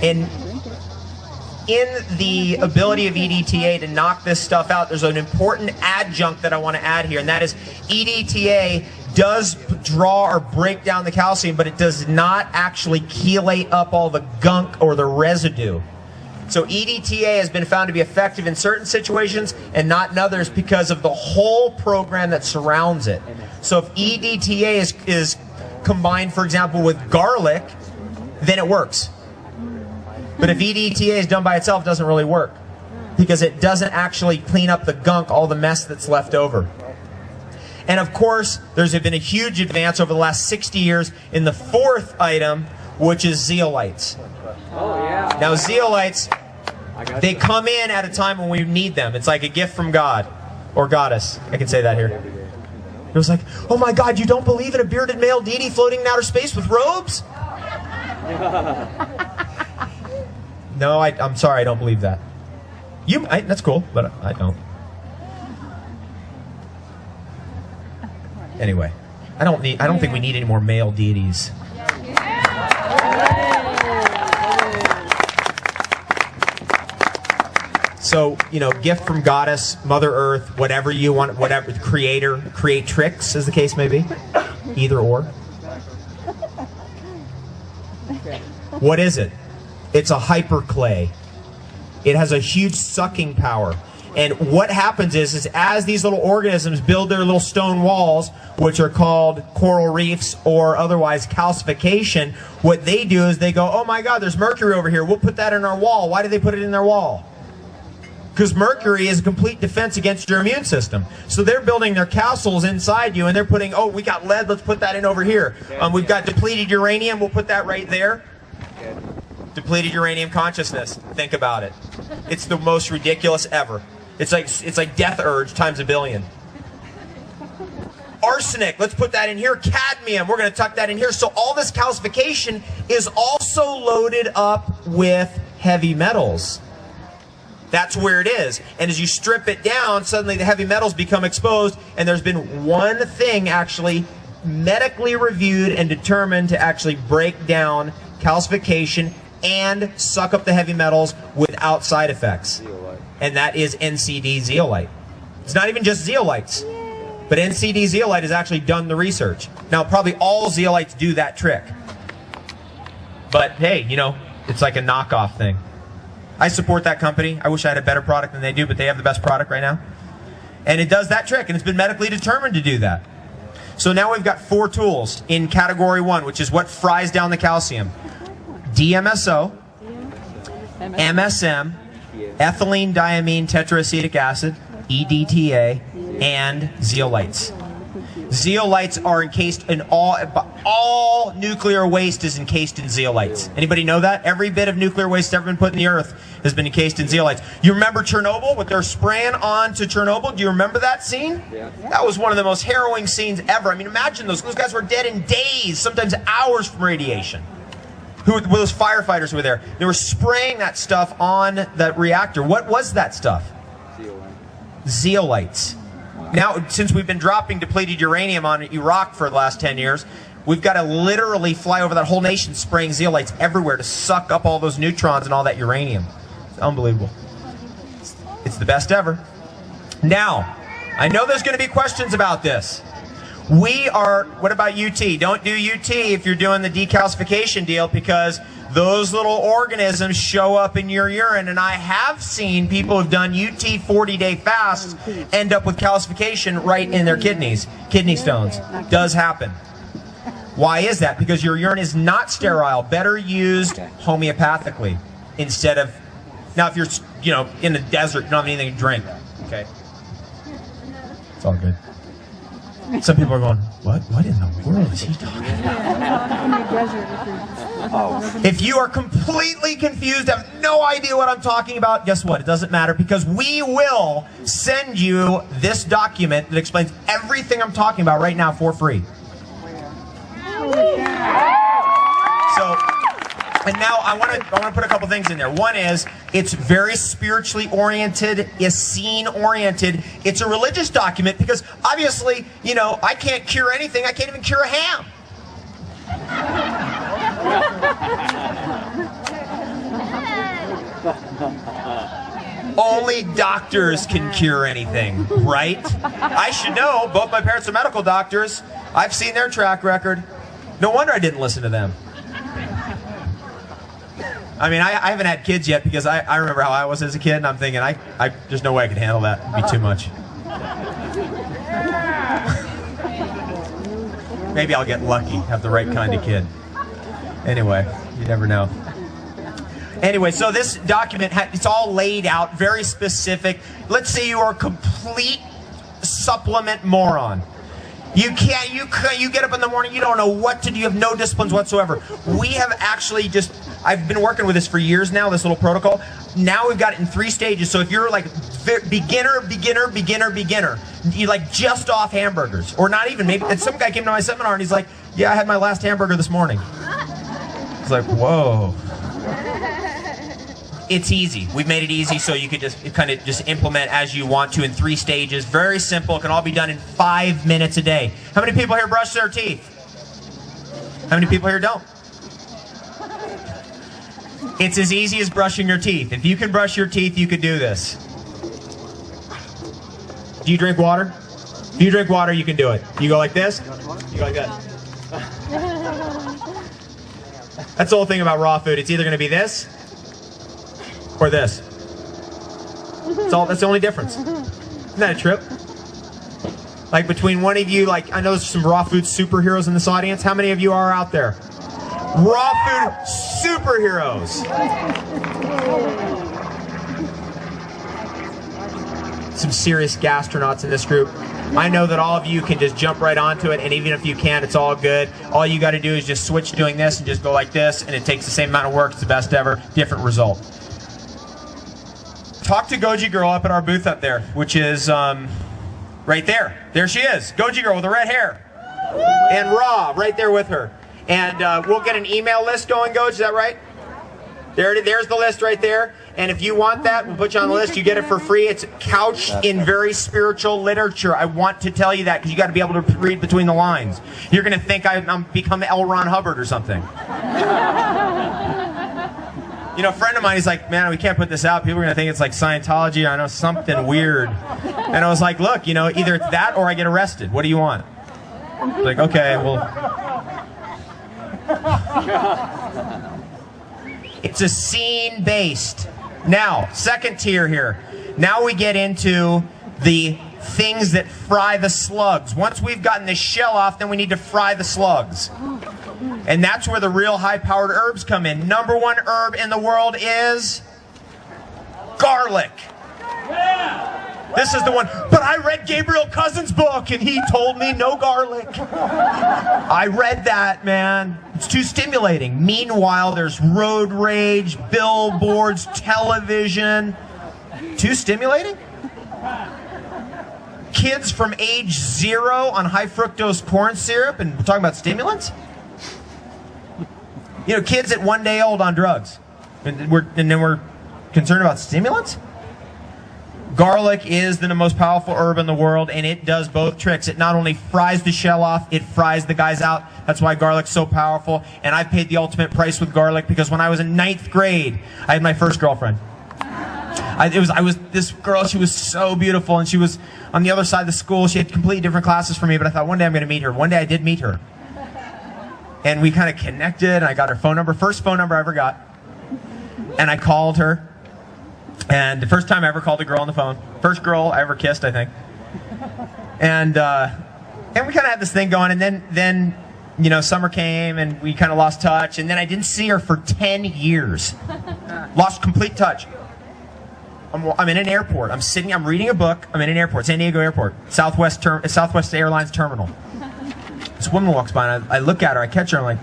And in the ability of EDTA to knock this stuff out, there's an important adjunct that I want to add here, and that is EDTA does draw or break down the calcium, but it does not actually chelate up all the gunk or the residue. So EDTA has been found to be effective in certain situations and not in others because of the whole program that surrounds it. So if EDTA is combined, for example, with garlic, then it works. But if EDTA is done by itself, it doesn't really work because it doesn't actually clean up the gunk, all the mess that's left over. And of course, there's been a huge advance over the last 60 years in the fourth item, which is zeolites. Oh, yeah. Now, zeolites, they come in at a time when we need them. It's like a gift from God or goddess. I can say that here. It was like, oh my God, you don't believe in a bearded male deity floating in outer space with robes? No, I'm sorry, I don't believe that. You might, that's cool, but I don't. Anyway, I don't think we need any more male deities. So, you know, gift from goddess, Mother Earth, whatever you want, whatever, creator, creatrix, as the case may be. Either or. What is it? It's a hyperclay. It has a huge sucking power. And what happens is as these little organisms build their little stone walls, which are called coral reefs or otherwise calcification, what they do is they go, oh my God, there's mercury over here. We'll put that in our wall. Why do they put it in their wall? Because mercury is a complete defense against your immune system. So they're building their castles inside you, and they're putting, oh, we got lead, let's put that in over here. We've got depleted uranium, we'll put that right there. Depleted uranium consciousness. Think about it. It's the most ridiculous ever. It's like death urge times a billion. Arsenic, let's put that in here. Cadmium, we're going to tuck that in here. So all this calcification is also loaded up with heavy metals. That's where it is. And as you strip it down, suddenly the heavy metals become exposed, and there's been one thing actually medically reviewed and determined to actually break down calcification and suck up the heavy metals without side effects. And that is NCD zeolite. It's not even just zeolites, but NCD zeolite has actually done the research. Now, probably all zeolites do that trick. But hey, you know, it's like a knockoff thing. I support that company. I wish I had a better product than they do, but they have the best product right now. And it does that trick, and it's been medically determined to do that. So now we've got 4 tools in category 1, which is what fries down the calcium. DMSO, MSM, ethylene diamine tetraacetic acid, EDTA, and zeolites. Zeolites are encased in all nuclear waste is encased in zeolites. Anybody know that? Every bit of nuclear waste ever been put in the earth has been encased in zeolites. You remember Chernobyl, what they're spraying onto Chernobyl? Do you remember that scene? Yeah. That was one of the most harrowing scenes ever. I mean, imagine those guys were dead in days, sometimes hours from radiation. Those firefighters were there. They were spraying that stuff on that reactor. What was that stuff? Zeolites. Now, since we've been dropping depleted uranium on Iraq for the last 10 years, we've got to literally fly over that whole nation spraying zeolites everywhere to suck up all those neutrons and all that uranium. It's unbelievable. It's the best ever. Now, I know there's going to be questions about this. What about UT? Don't do UT if you're doing the decalcification deal because those little organisms show up in your urine, and I have seen people who've done UT 40-day fasts end up with calcification right in their kidneys. Kidney stones. Does happen. Why is that? Because your urine is not sterile. Better used homeopathically instead of... Now, if you're, you know, in the desert, you don't have anything to drink. Okay? It's all good. Some people are going, what in the world is he talking about? If you are completely confused, have no idea what I'm talking about, guess what? It doesn't matter because we will send you this document that explains everything I'm talking about right now for free. So, and now I want to put a couple things in there. One is, it's very spiritually oriented, Essene oriented. It's a religious document because obviously, you know, I can't cure anything. I can't even cure a ham. Only doctors can cure anything, right? I should know. Both my parents are medical doctors. I've seen their track record. No wonder I didn't listen to them. I mean, I haven't had kids yet because I remember how I was as a kid, and I'm thinking, there's no way I could handle that. It'd be too much. Maybe I'll get lucky, have the right kind of kid. Anyway, you never know. Anyway, so this document, it's all laid out, very specific. Let's say you are a complete supplement moron. You get up in the morning, you don't know what to do, you have no disciplines whatsoever. We have actually I've been working with this for years now, this little protocol. Now we've got it in 3 stages. So if you're like beginner, you like just off hamburgers, or not even, maybe, and some guy came to my seminar and he's like, yeah, I had my last hamburger this morning. It's like, whoa. It's easy. We've made it easy so you could just kind of just implement as you want to in 3 stages. Very simple. It can all be done in 5 minutes a day. How many people here brush their teeth? How many people here don't? It's as easy as brushing your teeth. If you can brush your teeth, you could do this. Do you drink water? If you drink water, you can do it. You go like this. You go like that. That's the whole thing about raw food. It's either going to be this or this. That's the only difference. Isn't that a trip? Like between one of you, like I know there's some raw food superheroes in this audience. How many of you are out there? Raw food superheroes. Some serious gastronauts in this group. I know that all of you can just jump right onto it, and even if you can't, it's all good. All you got to do is just switch doing this and just go like this, and it takes the same amount of work. It's the best ever. Different result. Talk to Goji Girl up at our booth up there, which is right there. There she is. Goji Girl with the red hair. And Raw right there with her. And we'll get an email list going, Goji, is that right? There's the list right there. And if you want that, we'll put you on the list. You get it for free. It's couched in very spiritual literature. I want to tell you that because you got to be able to read between the lines. You're going to think I'm become L. Ron Hubbard or something. You know, a friend of mine, he's like, man, we can't put this out. People are going to think it's like Scientology. I know, something weird. And I was like, look, you know, either it's that or I get arrested. What do you want? He's like, okay, well. It's a scene-based. Now, second tier here. Now we get into the things that fry the slugs. Once we've gotten the shell off, then we need to fry the slugs. And that's where the real high-powered herbs come in. Number 1 herb in the world is garlic. This is the one. But I read Gabriel Cousins' book, and he told me no garlic. I read that, man. It's too stimulating. Meanwhile, there's road rage, billboards, television. Too stimulating? Kids from age 0 on high fructose corn syrup, and we're talking about stimulants? You know, kids at 1 day old on drugs. And then we're concerned about stimulants? Garlic is the most powerful herb in the world, and it does both tricks. It not only fries the shell off, it fries the guys out. That's why garlic's so powerful. And I paid the ultimate price with garlic because when I was in 9th grade, I had my first girlfriend. This girl, she was so beautiful, and she was on the other side of the school. She had completely different classes from me, but I thought one day I'm going to meet her. One day I did meet her. And we kind of connected, and I got her phone number, first phone number I ever got. And I called her. And the first time I ever called a girl on the phone. First girl I ever kissed, I think. And we kind of had this thing going, and then you know, summer came, and we kind of lost touch, and then I didn't see her for 10 years. Lost complete touch. I'm in an airport. I'm reading a book. I'm in an airport, San Diego Airport, Southwest Airlines terminal. This woman walks by, and I look at her, I catch her, I'm like,